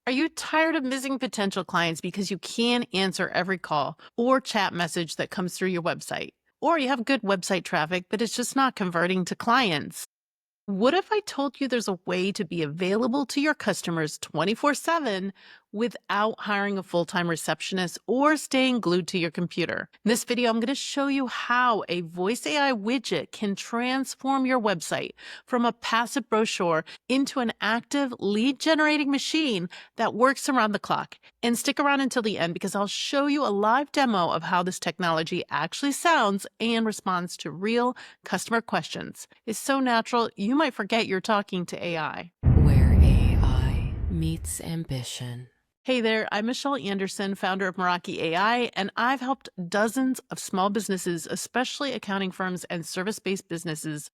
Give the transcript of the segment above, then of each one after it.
Are you tired of missing potential clients because you can't answer every call or chat message that comes through your website? Or you have good website traffic, but it's just not converting to clients? What if I told you there's a way to be available to your customers 24/7 without hiring a full time receptionist or staying glued to your computer? In this video, I'm going to show you how a voice AI widget can transform your website from a passive brochure into an active lead generating machine that works around the clock. And stick around until the end because I'll show you a live demo of how this technology actually sounds and responds to real customer questions. It's so natural, you might forget you're talking to AI. Where AI meets ambition. Hey there, I'm Michelle Anderson, founder of Meraki AI, and I've helped dozens of small businesses, especially accounting firms and service-based businesses,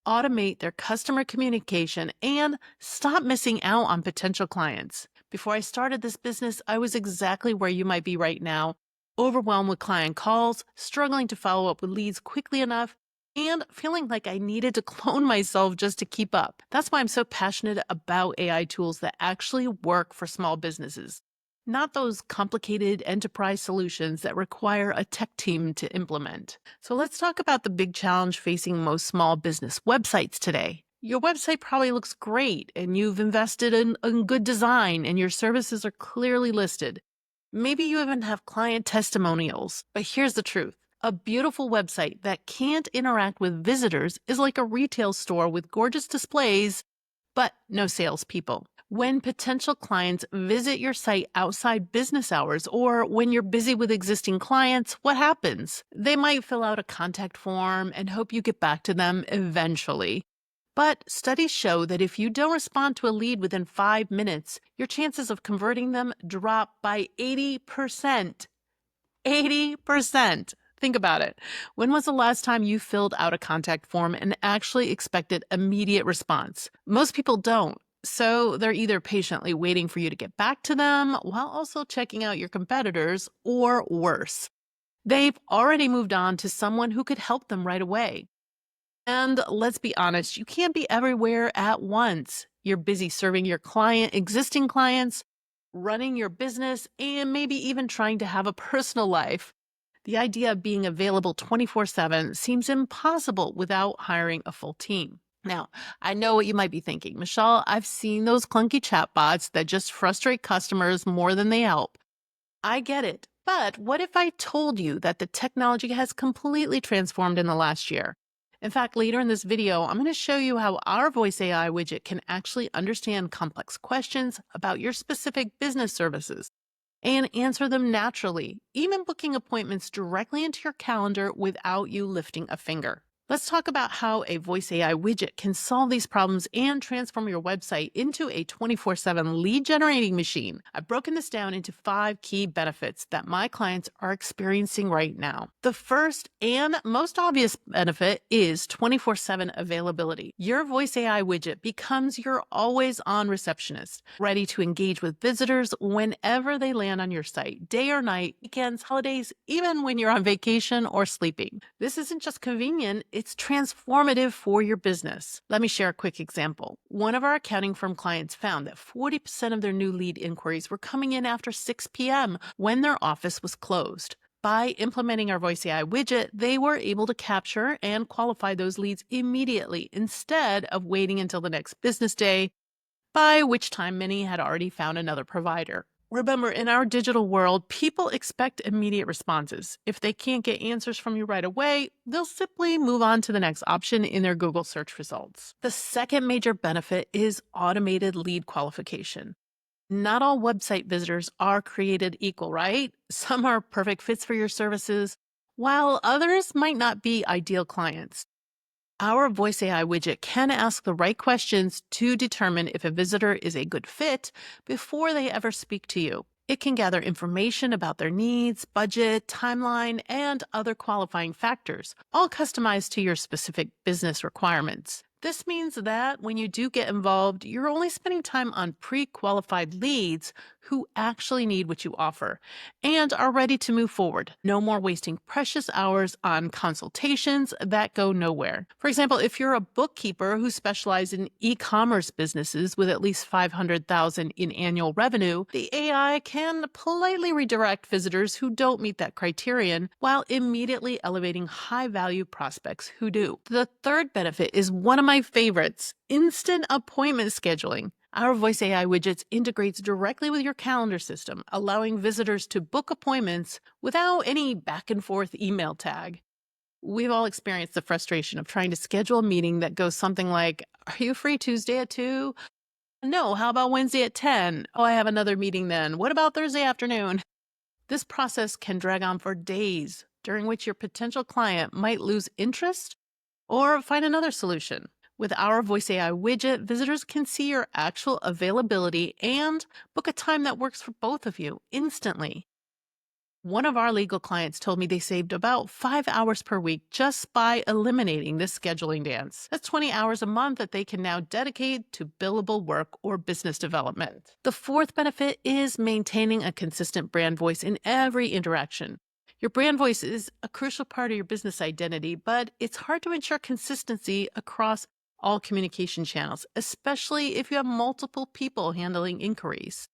automate their customer communication and stop missing out on potential clients. Before I started this business, I was exactly where you might be right now, overwhelmed with client calls, struggling to follow up with leads quickly enough, and feeling like I needed to clone myself just to keep up. That's why I'm so passionate about AI tools that actually work for small businesses, not those complicated enterprise solutions that require a tech team to implement. So let's talk about the big challenge facing most small business websites today. Your website probably looks great and you've invested in good design and your services are clearly listed. Maybe you even have client testimonials, but here's the truth. A beautiful website that can't interact with visitors is like a retail store with gorgeous displays, but no salespeople. When potential clients visit your site outside business hours or when you're busy with existing clients, what happens? They might fill out a contact form and hope you get back to them eventually. But studies show that if you don't respond to a lead within 5 minutes, your chances of converting them drop by 80%. 80%. Think about it. When was the last time you filled out a contact form and actually expected immediate response? Most people don't. So they're either patiently waiting for you to get back to them while also checking out your competitors, or worse, they've already moved on to someone who could help them right away. And let's be honest, you can't be everywhere at once. You're busy serving your existing clients, running your business, and maybe even trying to have a personal life. The idea of being available 24/7 seems impossible without hiring a full team. Now, I know what you might be thinking. Michelle, I've seen those clunky chatbots that just frustrate customers more than they help. I get it. But what if I told you that the technology has completely transformed in the last year? In fact, later in this video, I'm going to show you how our voice AI widget can actually understand complex questions about your specific business services and answer them naturally, even booking appointments directly into your calendar without you lifting a finger. Let's talk about how a voice AI widget can solve these problems and transform your website into a 24/7 lead generating machine. I've broken this down into 5 key benefits that my clients are experiencing right now. The first and most obvious benefit is 24/7 availability. Your voice AI widget becomes your always on receptionist, ready to engage with visitors whenever they land on your site, day or night, weekends, holidays, even when you're on vacation or sleeping. This isn't just convenient, it's transformative for your business. Let me share a quick example. One of our accounting firm clients found that 40% of their new lead inquiries were coming in after 6 p.m. when their office was closed. By implementing our Voice AI widget, they were able to capture and qualify those leads immediately instead of waiting until the next business day, by which time many had already found another provider. Remember, in our digital world, people expect immediate responses. If they can't get answers from you right away, they'll simply move on to the next option in their Google search results. The second major benefit is automated lead qualification. Not all website visitors are created equal, right? Some are perfect fits for your services, while others might not be ideal clients. Our Voice AI widget can ask the right questions to determine if a visitor is a good fit before they ever speak to you. It can gather information about their needs, budget, timeline, and other qualifying factors, all customized to your specific business requirements. This means that when you do get involved, you're only spending time on pre qualified leads who actually need what you offer and are ready to move forward. No more wasting precious hours on consultations that go nowhere. For example, if you're a bookkeeper who specializes in e-commerce businesses with at least 500,000 in annual revenue, the AI can politely redirect visitors who don't meet that criterion while immediately elevating high-value prospects who do. The third benefit is one of my favorites: instant appointment scheduling. Our Voice AI widgets integrates directly with your calendar system, allowing visitors to book appointments without any back and forth email tag. We've all experienced the frustration of trying to schedule a meeting that goes something like, "Are you free Tuesday at 2? No, how about Wednesday at 10? Oh, I have another meeting then. What about Thursday afternoon?" This process can drag on for days, during which your potential client might lose interest or find another solution. With our Voice AI widget, visitors can see your actual availability and book a time that works for both of you instantly. One of our legal clients told me they saved about 5 hours per week just by eliminating this scheduling dance. That's 20 hours a month that they can now dedicate to billable work or business development. The fourth benefit is maintaining a consistent brand voice in every interaction. Your brand voice is a crucial part of your business identity, but it's hard to ensure consistency across all communication channels, especially if you have multiple people handling inquiries.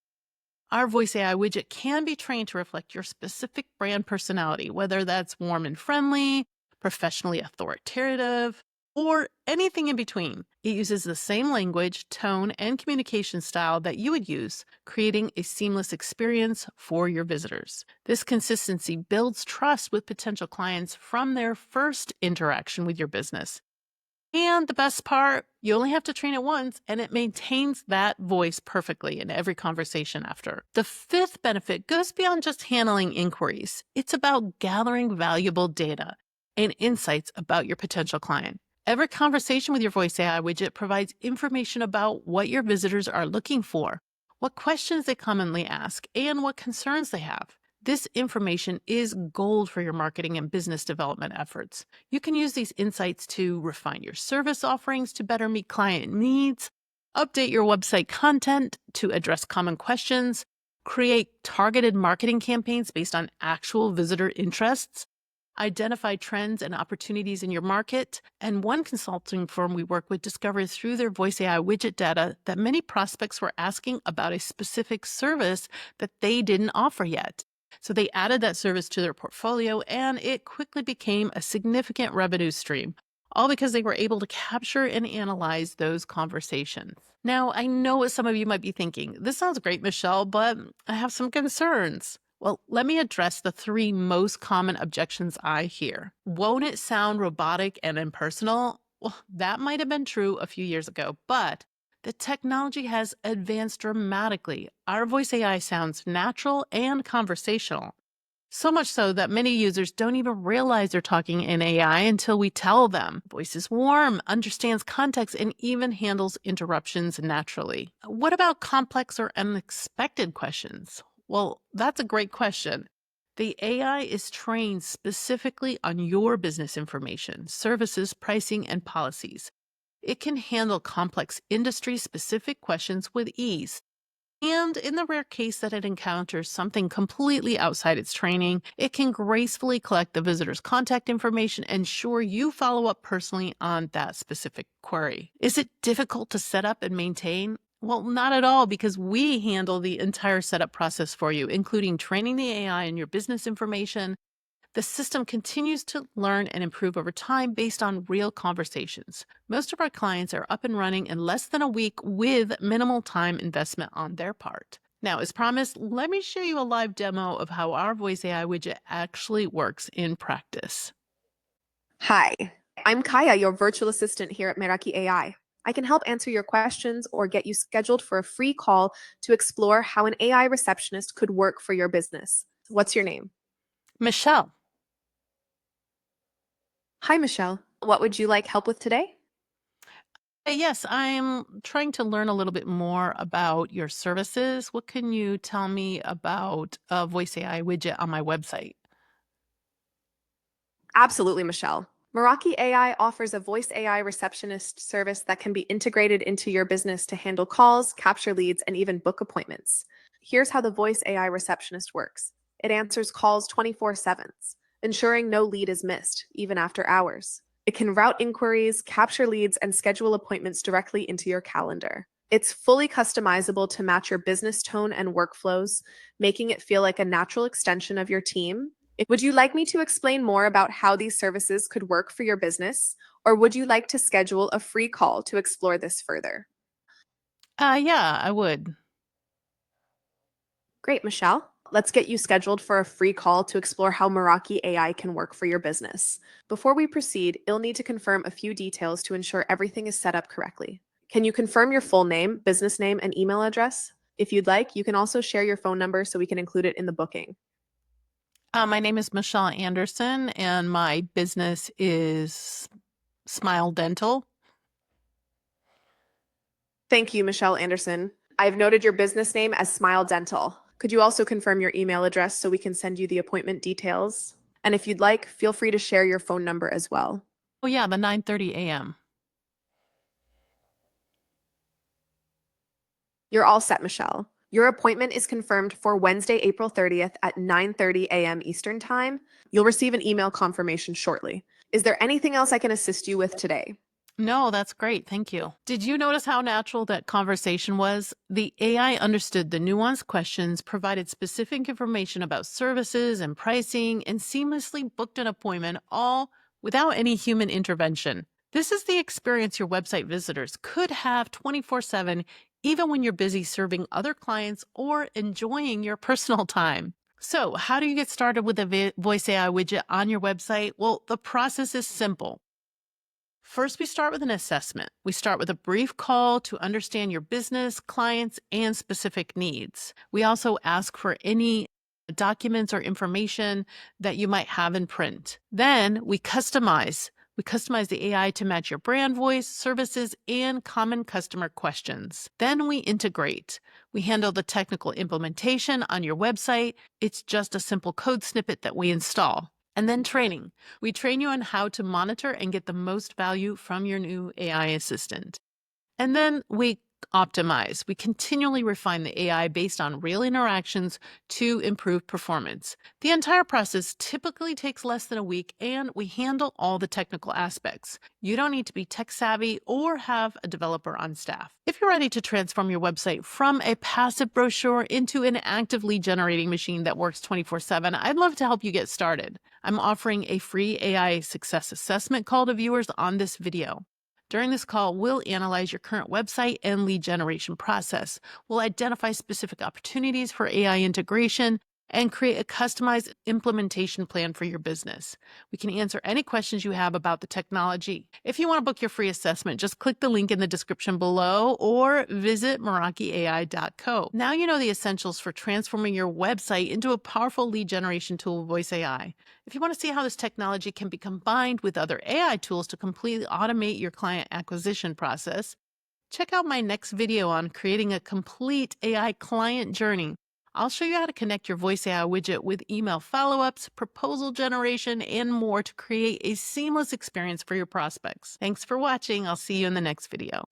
Our Voice AI widget can be trained to reflect your specific brand personality, whether that's warm and friendly, professionally authoritative, or anything in between. It uses the same language, tone, and communication style that you would use, creating a seamless experience for your visitors. This consistency builds trust with potential clients from their first interaction with your business. And the best part, you only have to train it once and it maintains that voice perfectly in every conversation after. The fifth benefit goes beyond just handling inquiries. It's about gathering valuable data and insights about your potential client. Every conversation with your Voice AI widget provides information about what your visitors are looking for, what questions they commonly ask, and what concerns they have. This information is gold for your marketing and business development efforts. You can use these insights to refine your service offerings to better meet client needs, update your website content to address common questions, create targeted marketing campaigns based on actual visitor interests, identify trends and opportunities in your market. And one consulting firm we work with discovered through their Voice AI widget data that many prospects were asking about a specific service that they didn't offer yet. So they added that service to their portfolio and it quickly became a significant revenue stream, all because they were able to capture and analyze those conversations. Now, I know what some of you might be thinking. This sounds great, Michelle, but I have some concerns. Well, let me address the three most common objections I hear. Won't it sound robotic and impersonal? Well, that might have been true a few years ago, but the technology has advanced dramatically. Our Voice AI sounds natural and conversational. So much so that many users don't even realize they're talking in AI until we tell them. Voice is warm, understands context, and even handles interruptions naturally. What about complex or unexpected questions? Well, that's a great question. The AI is trained specifically on your business information, services, pricing, and policies. It can handle complex industry-specific questions with ease. And in the rare case that it encounters something completely outside its training, it can gracefully collect the visitor's contact information and ensure you follow up personally on that specific query. Is it difficult to set up and maintain? Well, not at all, because we handle the entire setup process for you, including training the AI in your business information. The system continues to learn and improve over time based on real conversations. Most of our clients are up and running in less than a week with minimal time investment on their part. Now, as promised, let me show you a live demo of how our Voice AI widget actually works in practice. Hi, I'm Kaya, your virtual assistant here at Meraki AI. I can help answer your questions or get you scheduled for a free call to explore how an AI receptionist could work for your business. What's your name? Michelle. Hi, Michelle. What would you like help with today? Yes, I'm trying to learn a little bit more about your services. What can you tell me about a Voice AI widget on my website? Absolutely, Michelle. Meraki AI offers a voice AI receptionist service that can be integrated into your business to handle calls, capture leads, and even book appointments. Here's how the voice AI receptionist works: it answers calls 24/7, ensuring no lead is missed, even after hours. It can route inquiries, capture leads, and schedule appointments directly into your calendar. It's fully customizable to match your business tone and workflows, making it feel like a natural extension of your team. Would you like me to explain more about how these services could work for your business, or would you like to schedule a free call to explore this further? Yeah, I would. Great, Michelle. Let's get you scheduled for a free call to explore how Meraki AI can work for your business. Before we proceed, you'll need to confirm a few details to ensure everything is set up correctly. Can you confirm your full name, business name, and email address? If you'd like, you can also share your phone number so we can include it in the booking. My name is Michelle Anderson, and my business is Smile Dental. Thank you, Michelle Anderson. I've noted your business name as Smile Dental. Could you also confirm your email address so we can send you the appointment details? And if you'd like, feel free to share your phone number as well. Oh, yeah, the 9:30 a.m. You're all set, Michelle. Your appointment is confirmed for Wednesday, April 30th at 9:30 a.m. Eastern Time. You'll receive an email confirmation shortly. Is there anything else I can assist you with today? No, that's great. Thank you. Did you notice how natural that conversation was? The AI understood the nuanced questions, provided specific information about services and pricing, and seamlessly booked an appointment, all without any human intervention. This is the experience your website visitors could have 24/7, even when you're busy serving other clients or enjoying your personal time. So, how do you get started with a voice AI widget on your website? Well, the process is simple. First, we start with an assessment. We start with a brief call to understand your business, clients, and specific needs. We also ask for any documents or information that you might have in print. Then we customize. We customize the AI to match your brand voice, services, and common customer questions. Then we integrate. We handle the technical implementation on your website. It's just a simple code snippet that we install. And then training. We train you on how to monitor and get the most value from your new AI assistant. And then we optimize. We continually refine the AI based on real interactions to improve performance. The entire process typically takes less than a week, and we handle all the technical aspects. You don't need to be tech savvy or have a developer on staff. If you're ready to transform your website from a passive brochure into an active lead generating machine that works 24/7, I'd love to help you get started. I'm offering a free AI success assessment call to viewers on this video. During this call, we'll analyze your current website and lead generation process. We'll identify specific opportunities for AI integration and create a customized implementation plan for your business. We can answer any questions you have about the technology. If you want to book your free assessment, just click the link in the description below or visit merakiai.co. Now you know the essentials for transforming your website into a powerful lead generation tool with Voice AI. If you want to see how this technology can be combined with other AI tools to completely automate your client acquisition process, check out my next video on creating a complete AI client journey. I'll show you how to connect your Voice AI widget with email follow-ups, proposal generation, and more to create a seamless experience for your prospects. Thanks for watching. I'll see you in the next video.